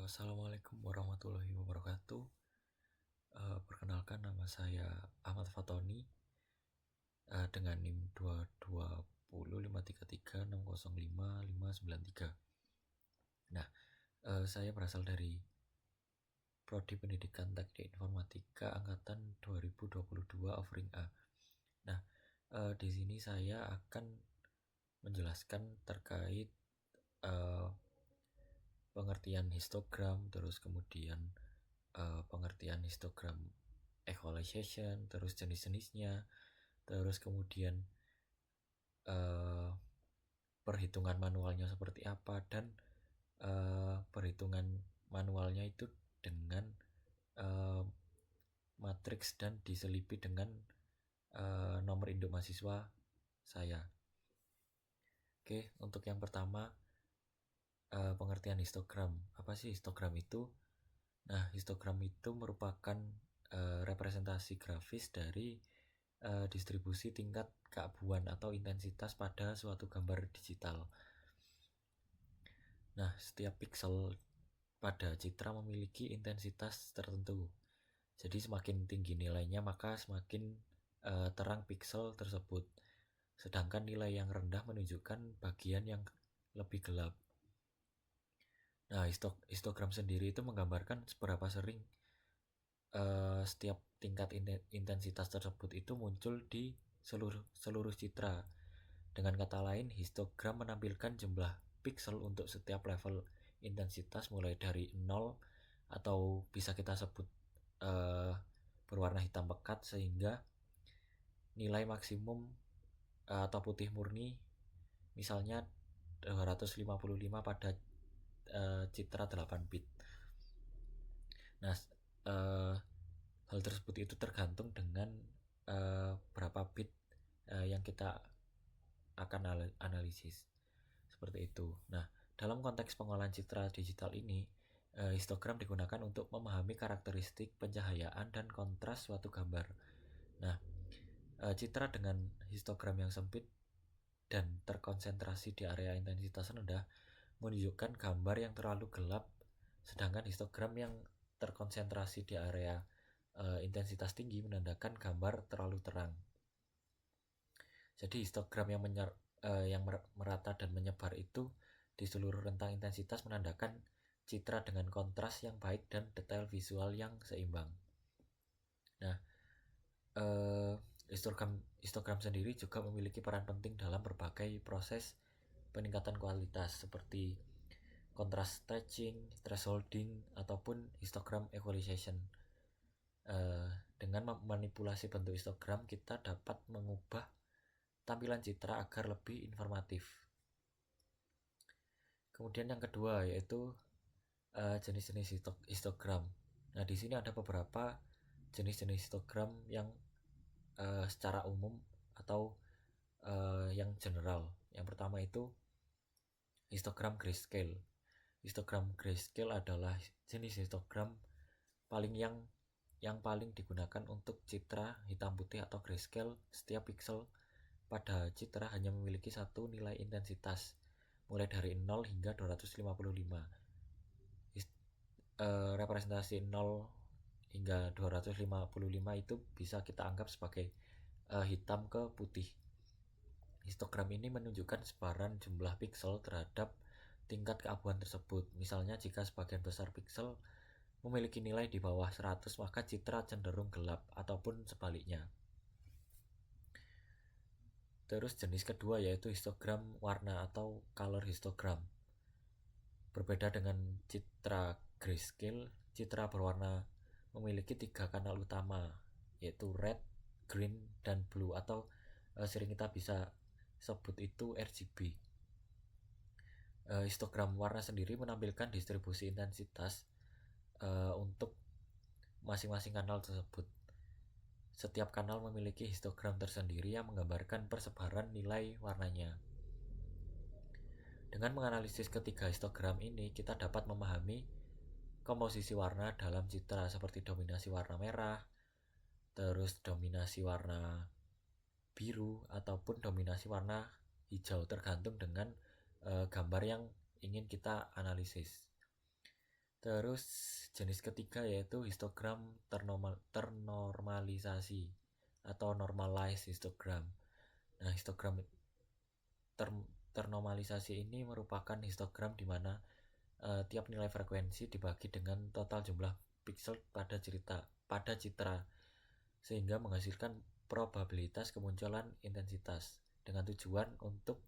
Assalamualaikum warahmatullahi wabarakatuh. Perkenalkan, nama saya Ahmad Fatoni, dengan NIM 220533605593. Nah, saya berasal dari Prodi Pendidikan Teknik Informatika angkatan 2022 offering A. Nah, di sini saya akan menjelaskan terkait pengertian histogram, terus kemudian pengertian histogram equalization, terus jenis-jenisnya, terus kemudian perhitungan manualnya seperti apa, dan perhitungan manualnya itu dengan matriks dan diselipi dengan nomor induk mahasiswa saya. Oke, untuk yang pertama, pengertian histogram. Apa sih histogram itu? Nah, histogram itu merupakan representasi grafis dari distribusi tingkat keabuan atau intensitas pada suatu gambar digital. Nah, setiap pixel pada citra memiliki intensitas tertentu. Jadi semakin tinggi nilainya, maka semakin terang pixel tersebut. Sedangkan nilai yang rendah menunjukkan bagian yang lebih gelap. Nah, histogram sendiri itu menggambarkan seberapa sering setiap tingkat intensitas tersebut itu muncul di seluruh citra. Dengan kata lain, histogram menampilkan jumlah pixel untuk setiap level intensitas mulai dari 0 atau bisa kita sebut berwarna hitam pekat, sehingga nilai maksimum atau putih murni misalnya 255 pada citra 8 bit. Nah, hal tersebut itu tergantung dengan berapa bit yang kita akan analisis, seperti itu. Nah, dalam konteks pengolahan citra digital ini, histogram digunakan untuk memahami karakteristik pencahayaan dan kontras suatu gambar. Nah, citra dengan histogram yang sempit dan terkonsentrasi di area intensitas rendah menunjukkan gambar yang terlalu gelap, sedangkan histogram yang terkonsentrasi di area intensitas tinggi menandakan gambar terlalu terang. Jadi histogram yang merata dan menyebar itu di seluruh rentang intensitas menandakan citra dengan kontras yang baik dan detail visual yang seimbang. Nah, histogram sendiri juga memiliki peran penting dalam berbagai proses peningkatan kualitas seperti contrast stretching, thresholding, ataupun histogram equalization. Dengan memanipulasi bentuk histogram, kita dapat mengubah tampilan citra agar lebih informatif. Kemudian yang kedua yaitu jenis-jenis histogram. Nah, di sini ada beberapa jenis-jenis histogram yang secara umum atau yang general. Yang pertama itu histogram grayscale. Histogram grayscale adalah jenis histogram yang paling digunakan untuk citra hitam putih atau grayscale. Setiap pixel pada citra hanya memiliki satu nilai intensitas, mulai dari 0 hingga 255. Representasi 0 hingga 255 itu bisa kita anggap sebagai hitam ke putih. Histogram ini menunjukkan sebaran jumlah pixel terhadap tingkat keabuan tersebut. Misalnya jika sebagian besar pixel memiliki nilai di bawah 100, maka citra cenderung gelap, ataupun sebaliknya. Terus jenis kedua yaitu histogram warna atau color histogram. Berbeda dengan citra grayscale, citra berwarna memiliki 3 kanal utama, yaitu red, green, dan blue, atau sering kita bisa sebut itu RGB. Histogram warna sendiri menampilkan distribusi intensitas untuk masing-masing kanal tersebut. Setiap kanal memiliki histogram tersendiri yang menggambarkan persebaran nilai warnanya. Dengan menganalisis ketiga histogram ini, kita dapat memahami komposisi warna dalam citra seperti dominasi warna merah, terus dominasi warna biru, ataupun dominasi warna hijau, tergantung dengan gambar yang ingin kita analisis. Terus jenis ketiga yaitu histogram ternormalisasi atau normalized histogram. Nah, histogram ternormalisasi ini merupakan histogram di mana tiap nilai frekuensi dibagi dengan total jumlah piksel pada citra sehingga menghasilkan probabilitas kemunculan intensitas dengan tujuan untuk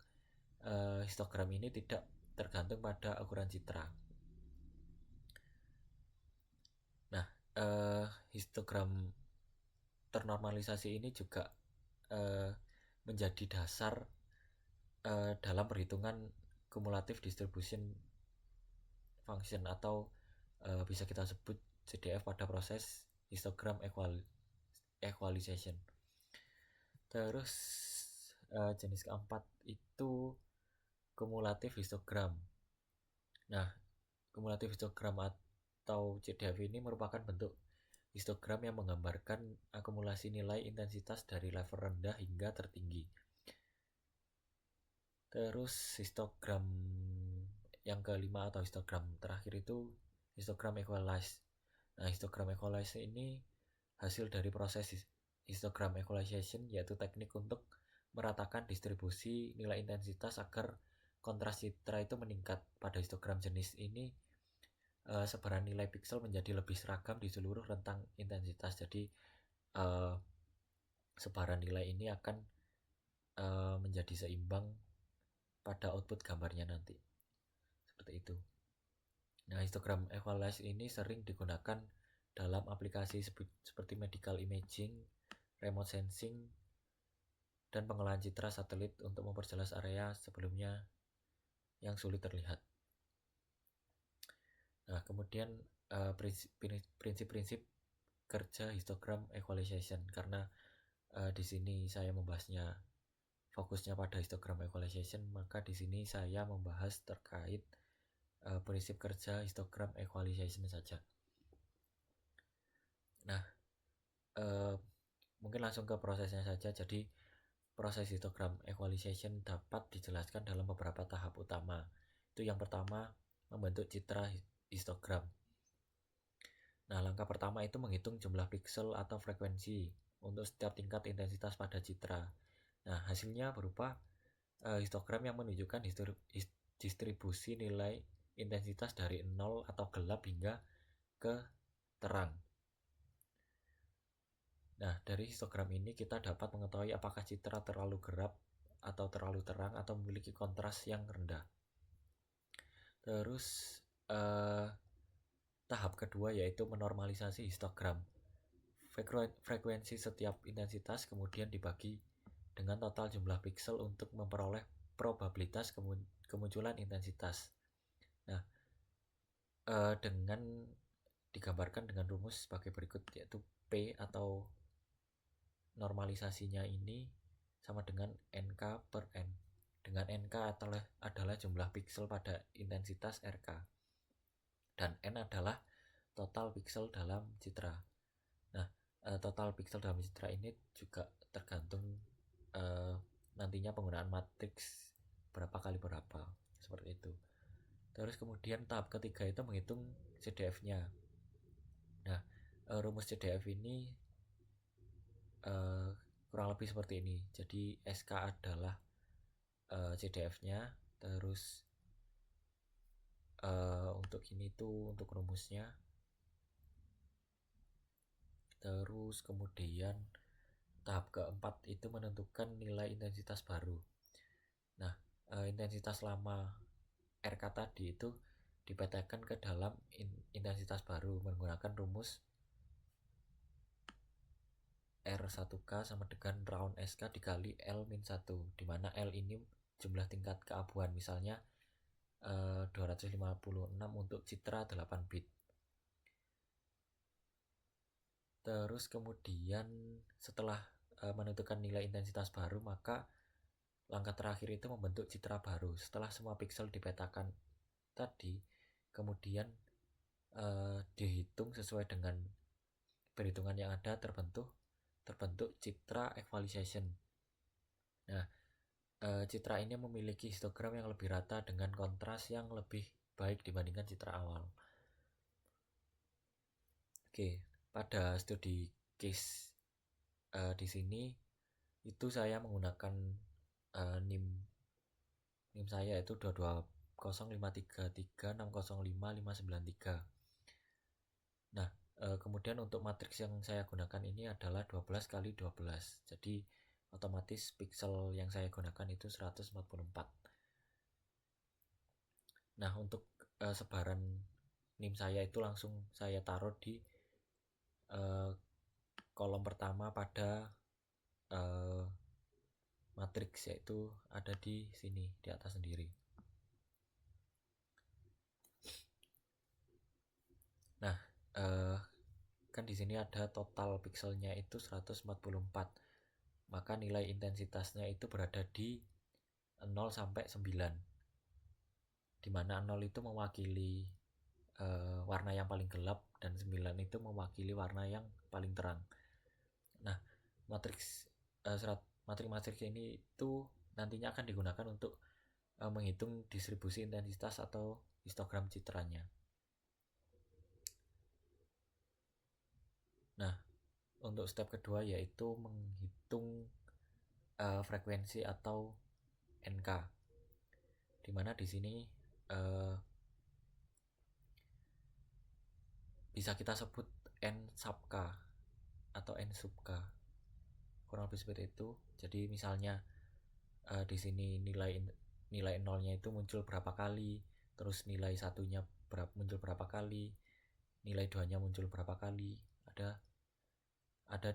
histogram ini tidak tergantung pada ukuran citra. Nah, histogram ternormalisasi ini juga menjadi dasar dalam perhitungan cumulative distribution function atau bisa kita sebut CDF pada proses histogram equalization. Terus jenis keempat itu cumulative histogram. Nah, cumulative histogram atau CDF ini merupakan bentuk histogram yang menggambarkan akumulasi nilai intensitas dari level rendah hingga tertinggi. Terus histogram yang kelima atau histogram terakhir itu histogram equalized. Nah, histogram equalized ini hasil dari proses histogram equalization, yaitu teknik untuk meratakan distribusi nilai intensitas agar kontras citra itu meningkat. Pada histogram jenis ini sebaran nilai piksel menjadi lebih seragam di seluruh rentang intensitas. Jadi sebaran nilai ini akan menjadi seimbang pada output gambarnya nanti. Seperti itu. Nah, histogram equalized ini sering digunakan dalam aplikasi seperti medical imaging, remote sensing, dan pengolahan citra satelit untuk memperjelas area sebelumnya yang sulit terlihat. Nah, kemudian prinsip-prinsip kerja histogram equalization, karena di sini saya membahasnya fokusnya pada histogram equalization, maka di sini saya membahas terkait prinsip kerja histogram equalization saja. Nah, mungkin langsung ke prosesnya saja. Jadi proses histogram equalization dapat dijelaskan dalam beberapa tahap utama. Itu yang pertama, membentuk citra histogram. Nah, langkah pertama itu menghitung jumlah piksel atau frekuensi untuk setiap tingkat intensitas pada citra. Nah, hasilnya berupa histogram yang menunjukkan distribusi nilai intensitas dari 0 atau gelap hingga ke terang. Nah, dari histogram ini kita dapat mengetahui apakah citra terlalu gelap atau terlalu terang atau memiliki kontras yang rendah. Terus tahap kedua yaitu menormalisasi histogram. Frekuensi setiap intensitas kemudian dibagi dengan total jumlah piksel untuk memperoleh probabilitas kemunculan intensitas. Nah, dengan digambarkan dengan rumus sebagai berikut, yaitu P atau normalisasinya ini sama dengan NK per N, dengan NK adalah jumlah piksel pada intensitas RK dan N adalah total piksel dalam citra. Nah, total piksel dalam citra ini juga tergantung nantinya penggunaan matriks berapa kali berapa, seperti itu. Terus kemudian tahap ketiga itu menghitung CDF-nya. Nah, rumus CDF ini kurang lebih seperti ini. Jadi SK adalah CDF-nya, terus untuk ini tuh untuk rumusnya. Terus kemudian tahap keempat itu menentukan nilai intensitas baru. Nah, intensitas lama RK tadi itu dipetakan ke dalam intensitas baru menggunakan rumus R1K sama dengan round SK dikali L-1, di mana L ini jumlah tingkat keabuan, misalnya 256 untuk citra 8 bit. Terus kemudian setelah menentukan nilai intensitas baru, maka langkah terakhir itu membentuk citra baru. Setelah semua piksel dipetakan tadi, kemudian dihitung sesuai dengan perhitungan yang ada, terbentuk citra equalization. Nah, citra ini memiliki histogram yang lebih rata dengan kontras yang lebih baik dibandingkan citra awal. Oke, pada studi case di sini itu saya menggunakan NIM saya itu 2205336055593. Nah, kemudian untuk matriks yang saya gunakan ini adalah 12 kali 12. Jadi otomatis pixel yang saya gunakan itu 144. Nah, untuk sebaran NIM saya itu langsung saya taruh di kolom pertama pada matriks, yaitu ada di sini di atas sendiri. Nah, kan di sini ada total pixelnya itu 144. Maka nilai intensitasnya itu berada di 0 sampai 9. Di mana 0 itu mewakili warna yang paling gelap dan 9 itu mewakili warna yang paling terang. Nah, matriks ini itu nantinya akan digunakan untuk menghitung distribusi intensitas atau histogram citranya. Nah, untuk step kedua yaitu menghitung frekuensi atau NK, dimana di sini bisa kita sebut N sub K atau N sub K, kurang lebih seperti itu. Jadi misalnya di sini nilai nolnya itu muncul berapa kali, terus nilai satunya muncul berapa kali, nilai 2-nya muncul berapa kali, ada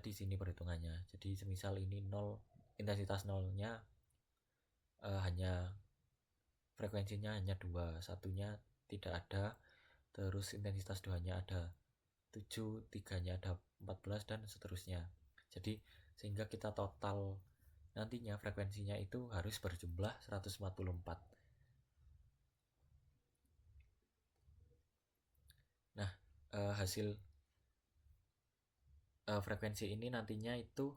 di sini perhitungannya. Jadi semisal ini 0, intensitas nolnya hanya frekuensinya hanya 2, satunya tidak ada, terus intensitas 2-nya ada 7, 3-nya ada 14 dan seterusnya. Jadi sehingga kita total nantinya frekuensinya itu harus berjumlah 144. Nah, hasil frekuensi ini nantinya itu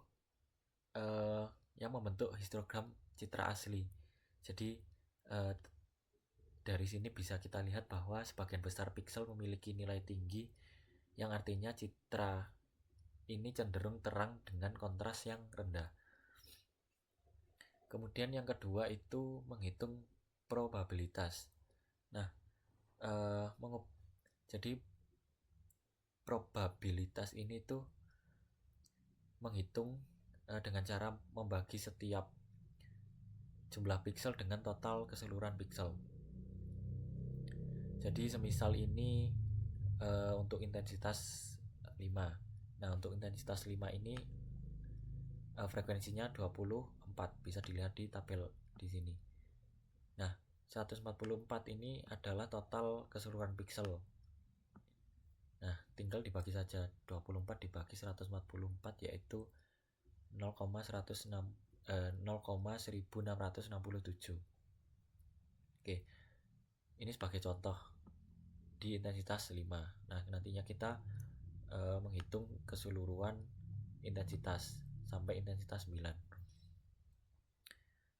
yang membentuk histogram citra asli. Jadi dari sini bisa kita lihat bahwa sebagian besar pixel memiliki nilai tinggi, yang artinya citra ini cenderung terang dengan kontras yang rendah. Kemudian yang kedua itu menghitung probabilitas. Nah, jadi probabilitas ini tuh menghitung dengan cara membagi setiap jumlah pixel dengan total keseluruhan pixel. Jadi semisal ini untuk intensitas 5. Nah, untuk intensitas 5 ini frekuensinya 24, bisa dilihat di tabel di sini. Nah, 144 ini adalah total keseluruhan pixel. Nah, tinggal dibagi saja, 24 dibagi 144 yaitu 0,1667. Oke, ini sebagai contoh di intensitas 5. Nah, nantinya kita menghitung keseluruhan intensitas sampai intensitas 9.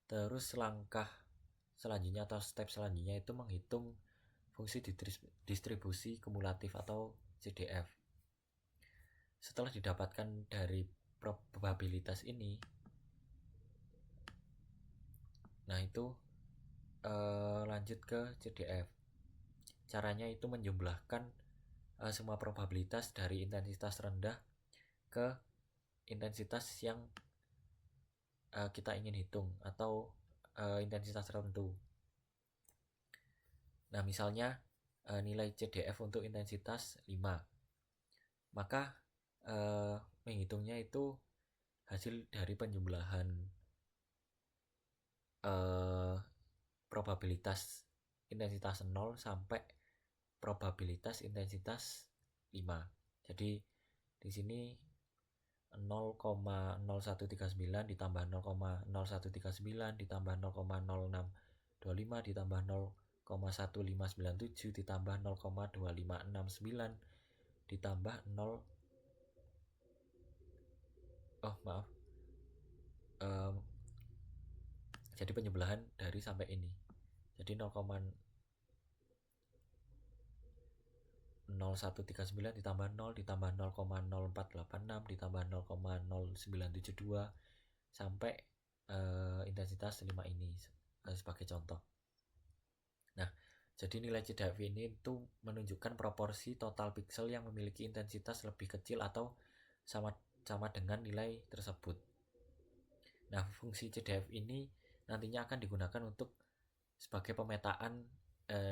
Terus langkah selanjutnya atau step selanjutnya itu menghitung fungsi distribusi kumulatif atau CDF. Setelah didapatkan dari probabilitas ini, nah itu lanjut ke CDF. Caranya itu menjumlahkan semua probabilitas dari intensitas rendah ke intensitas yang kita ingin hitung atau intensitas tertentu. Nah, misalnya nilai CDF untuk intensitas 5, maka menghitungnya itu hasil dari penjumlahan probabilitas intensitas 0 sampai probabilitas intensitas 5. Jadi di sini 0,0139 ditambah 0,0139 ditambah 0,0625 ditambah 0,1597 ditambah 0,2569 ditambah 0 jadi penjumlahan dari sampai ini. Jadi 0,139 ditambah 0 ditambah 0,0486 ditambah 0,0972 sampai intensitas 5 ini sebagai contoh. Nah, jadi nilai CDF ini itu menunjukkan proporsi total piksel yang memiliki intensitas lebih kecil atau sama dengan nilai tersebut. Nah, fungsi CDF ini nantinya akan digunakan untuk sebagai pemetaan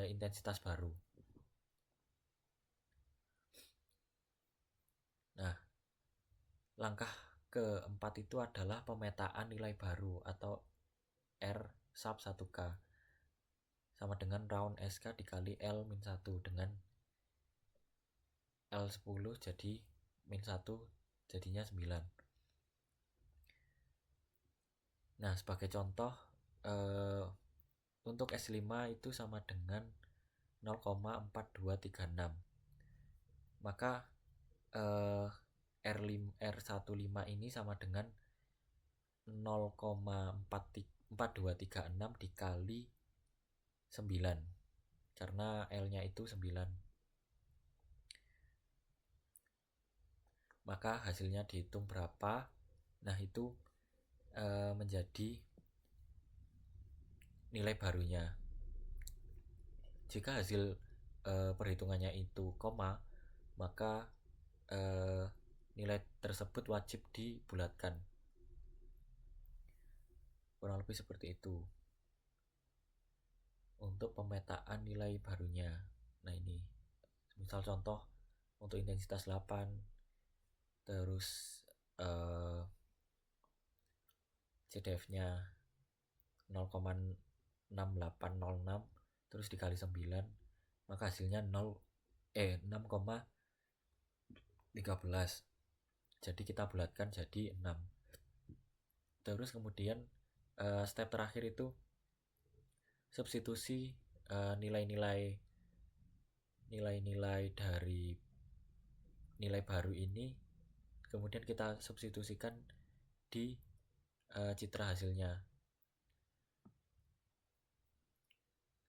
intensitas baru. Nah, langkah keempat itu adalah pemetaan nilai baru atau R sub 1K sama dengan round SK dikali L-1 dengan L10 jadi min 1 jadinya 9. Nah, sebagai contoh untuk S5 itu sama dengan 0,4236. Maka R15 ini sama dengan 0,4236 dikali 9 karena L-nya itu 9. Maka hasilnya dihitung berapa. Nah, itu menjadi nilai barunya. Jika hasil perhitungannya itu koma, maka nilai tersebut wajib dibulatkan. Kurang lebih seperti itu untuk pemetaan nilai barunya. Nah, ini misal contoh untuk intensitas 8, terus CDF-nya 0,6806 terus dikali 9, maka hasilnya 6,13. Jadi kita bulatkan jadi 6. Terus kemudian step terakhir itu substitusi nilai-nilai dari nilai baru ini, kemudian kita substitusikan di citra hasilnya,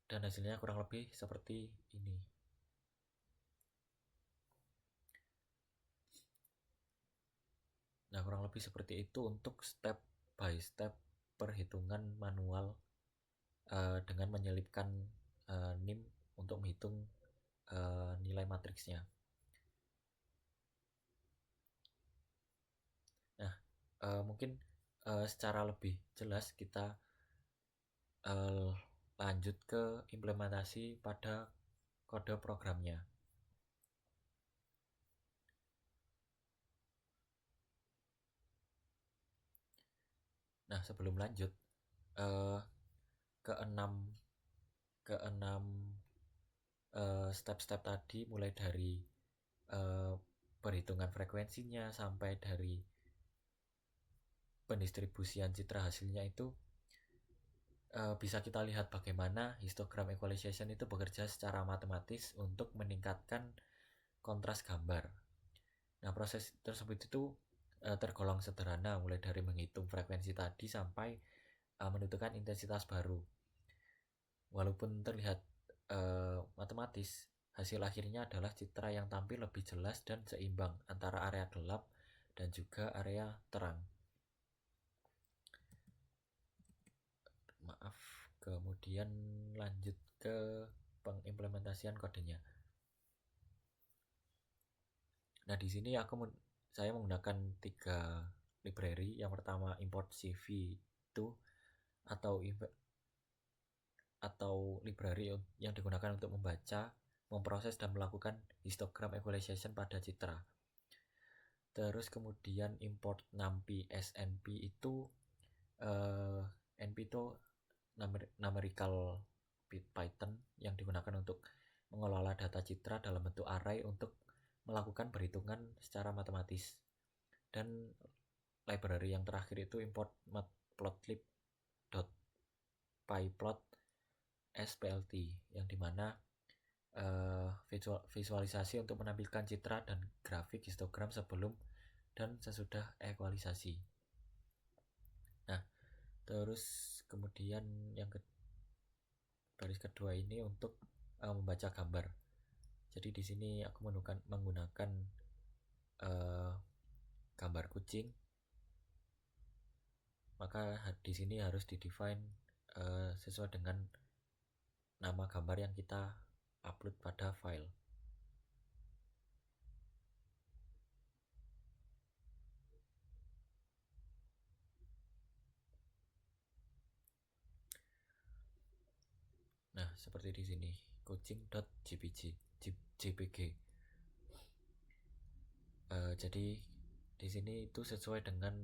dan hasilnya kurang lebih seperti ini. Nah, kurang lebih seperti itu untuk step by step perhitungan manual dengan menyelipkan NIM untuk menghitung nilai matriksnya. Nah, mungkin secara lebih jelas kita lanjut ke implementasi pada kode programnya. Nah, sebelum lanjut keenam step-step tadi, mulai dari perhitungan frekuensinya sampai dari pendistribusian citra hasilnya itu bisa kita lihat bagaimana histogram equalization itu bekerja secara matematis untuk meningkatkan kontras gambar. Nah, proses tersebut itu tergolong sederhana, mulai dari menghitung frekuensi tadi sampai menentukan intensitas baru. Walaupun terlihat matematis, hasil akhirnya adalah citra yang tampil lebih jelas dan seimbang antara area gelap dan juga area terang. Maaf, kemudian lanjut ke pengimplementasian kodenya. Nah, di sini saya menggunakan 3 library. Yang pertama import CV2 atau library yang digunakan untuk membaca, memproses dan melakukan histogram equalization pada citra. Terus kemudian import numpy SNP itu NP itu numerical Python yang digunakan untuk mengelola data citra dalam bentuk array untuk melakukan perhitungan secara matematis. Dan library yang terakhir itu import matplotlib.pyplot SPLT, yang dimana visualisasi untuk menampilkan citra dan grafik histogram sebelum dan sesudah ekualisasi. Nah, terus kemudian yang baris kedua ini untuk membaca gambar. Jadi di sini aku menggunakan gambar kucing, maka di sini harus di-define sesuai dengan nama gambar yang kita upload pada file. Nah, seperti di sini, kucing.jpg. Jadi di sini itu sesuai dengan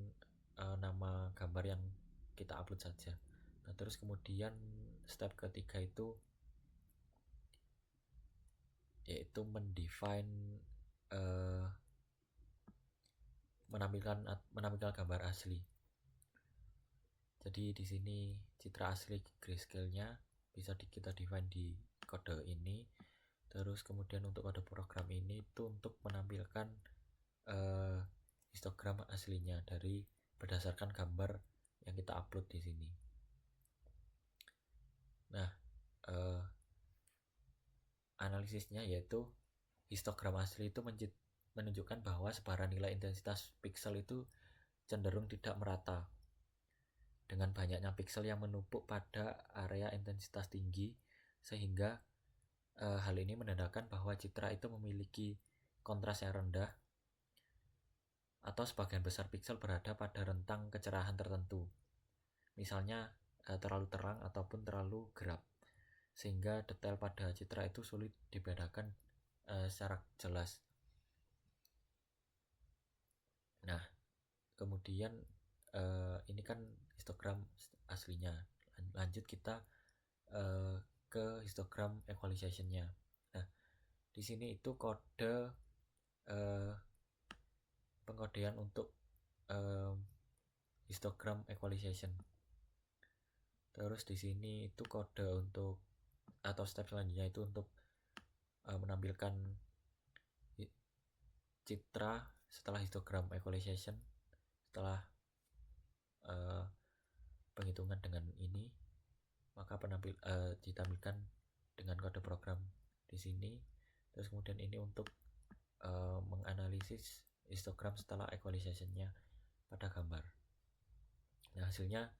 nama gambar yang kita upload saja. Nah, terus kemudian step ketiga itu yaitu menampilkan gambar asli. Jadi di sini citra asli grayscale-nya bisa kita define di kode ini. Terus kemudian untuk kode program ini itu untuk menampilkan histogram aslinya dari berdasarkan gambar yang kita upload di sini. Nah, analisisnya yaitu histogram asli itu menunjukkan bahwa sebaran nilai intensitas piksel itu cenderung tidak merata dengan banyaknya piksel yang menumpuk pada area intensitas tinggi, sehingga hal ini menandakan bahwa citra itu memiliki kontras yang rendah atau sebagian besar piksel berada pada rentang kecerahan tertentu, misalnya terlalu terang ataupun terlalu gelap, sehingga detail pada citra itu sulit dibedakan secara jelas. Nah, kemudian ini kan histogram aslinya. Lanjut kita ke histogram equalization-nya. Nah, di sini itu kode pengkodean untuk histogram equalization. Terus di sini itu kode untuk atau step selanjutnya itu untuk menampilkan citra setelah histogram equalization, setelah penghitungan dengan ini, maka ditampilkan dengan kode program di sini. Terus kemudian ini untuk menganalisis histogram setelah equalization-nya pada gambar. Nah, hasilnya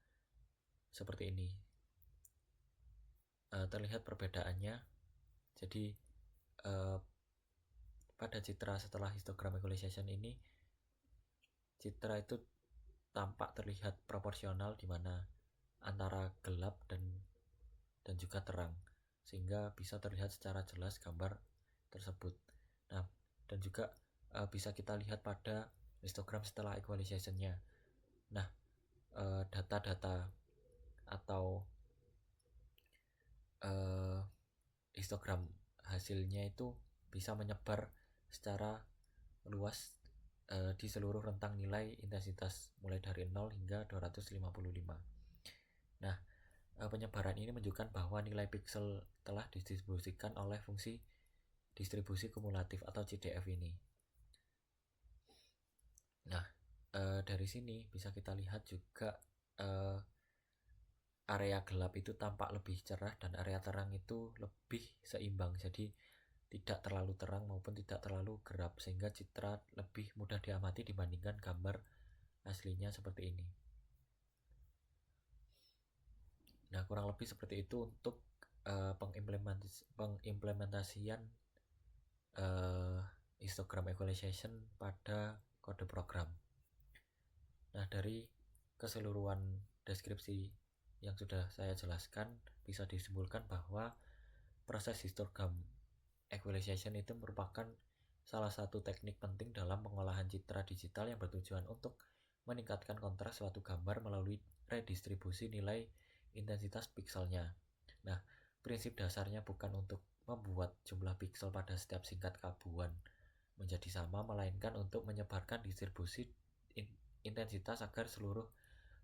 seperti ini. Terlihat perbedaannya. Jadi pada citra setelah histogram equalization ini, citra itu tampak terlihat proporsional di mana antara gelap dan juga terang, sehingga bisa terlihat secara jelas gambar tersebut. Nah, dan juga bisa kita lihat pada histogram setelah equalization-nya. Nah, data-data atau histogram hasilnya itu bisa menyebar secara luas di seluruh rentang nilai intensitas mulai dari 0 hingga 255. Nah, penyebaran ini menunjukkan bahwa nilai piksel telah didistribusikan oleh fungsi distribusi kumulatif atau CDF ini. Nah, dari sini bisa kita lihat juga area gelap itu tampak lebih cerah dan area terang itu lebih seimbang. Jadi tidak terlalu terang maupun tidak terlalu gelap, sehingga citra lebih mudah diamati dibandingkan gambar aslinya seperti ini. Nah, kurang lebih seperti itu untuk pengimplementasian histogram equalization pada kode program. Nah, dari keseluruhan deskripsi yang sudah saya jelaskan, bisa disimpulkan bahwa proses histogram equalization itu merupakan salah satu teknik penting dalam pengolahan citra digital yang bertujuan untuk meningkatkan kontras suatu gambar melalui redistribusi nilai intensitas pikselnya. Nah, prinsip dasarnya bukan untuk membuat jumlah piksel pada setiap singkat keabuan menjadi sama, melainkan untuk menyebarkan distribusi intensitas agar seluruh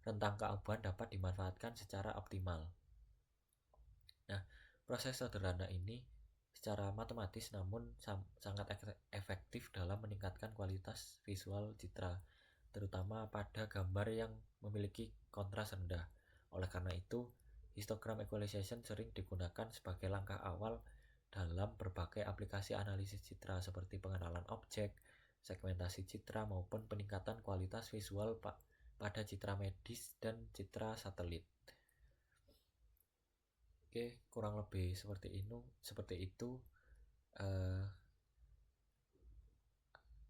rentang keabuan dapat dimanfaatkan secara optimal. Nah, proses sederhana ini secara matematis namun sangat efektif dalam meningkatkan kualitas visual citra, terutama pada gambar yang memiliki kontras rendah. Oleh karena itu, histogram equalization sering digunakan sebagai langkah awal dalam berbagai aplikasi analisis citra seperti pengenalan objek, segmentasi citra maupun peningkatan kualitas visual pada citra medis dan citra satelit. Oke, kurang lebih seperti itu.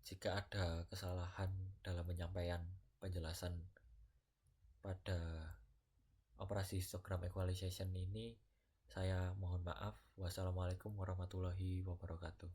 Jika ada kesalahan dalam penyampaian penjelasan pada operasi histogram equalization ini, saya mohon maaf. Wassalamualaikum warahmatullahi wabarakatuh.